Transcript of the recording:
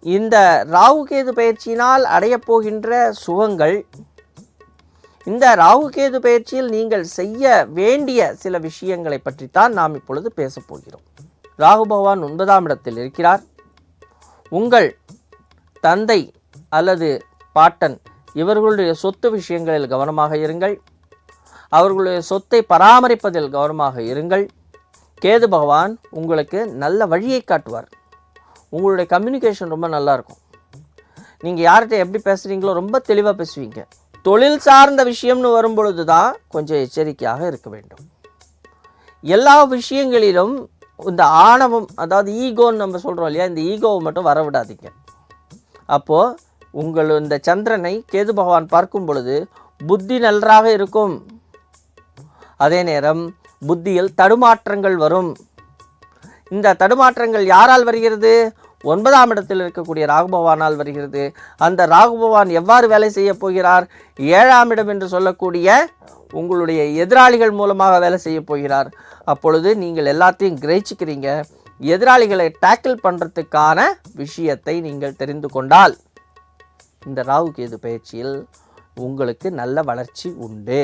இந்த ராகு கேது பயிற்சியினால் அடையப் போகின்ற சுகங்கள், இந்த ராகு கேது பயிற்சியில் நீங்கள் செய்ய வேண்டிய சில விஷயங்களை பற்றித்தான் நாம் இப்பொழுது பேசப் போகிறோம். ராகு பகவான் 9ஆம் இடத்தில் இருக்கிறார். உங்கள் தந்தை அல்லது பாட்டன் இவர்களுடைய சொத்து விஷயங்களில் கவனமாக இருங்கள். அவர்களுடைய சொத்தை பராமரிப்பதில் கவனமாக இருங்கள். கேது பகவான் உங்களுக்கு நல்ல வழியை காட்டுவார். உங்களுடைய கம்யூனிகேஷன் ரொம்ப நல்லா இருக்கும். நீங்கள் யார்கிட்ட எப்படி பேசுகிறீங்களோ ரொம்ப தெளிவாக பேசுவீங்க. தொழில் சார்ந்த விஷயம்னு வரும்பொழுது தான் கொஞ்சம் எச்சரிக்கையாக இருக்க வேண்டும். எல்லா விஷயங்களிலும் இந்த ஆணவம், அதாவது ஈகோன்னு நம்ம சொல்கிறோம் இல்லையா, இந்த ஈகோவை மட்டும் வரவிடாதீங்க. அப்போது உங்கள் இந்த சந்திரனை கேது பகவான் பார்க்கும் பொழுது புத்தி நன்றாக இருக்கும். அதே நேரம் புத்தியில் தடுமாற்றங்கள் வரும். இந்த தடுமாற்றங்கள் யாரால் வருகிறது? 9ஆம் இடத்தில் இருக்கக்கூடிய ராகு பகவானால் வருகிறது. அந்த ராகு பகவான் எவ்வாறு வேலை செய்ய போகிறார்? 7ஆம் இடம் என்று சொல்லக்கூடிய உங்களுடைய எதிராளிகள் மூலமாக வேலை செய்ய போகிறார். அப்பொழுது நீங்கள் எல்லாத்தையும் கிரகிச்சுக்கிறீங்க. எதிராளிகளை டேக்கிள் பண்ணுறதுக்கான விஷயத்தை நீங்கள் தெரிந்து கொண்டால் இந்த ராகு கேது பயிற்சியில் உங்களுக்கு நல்ல வளர்ச்சி உண்டு.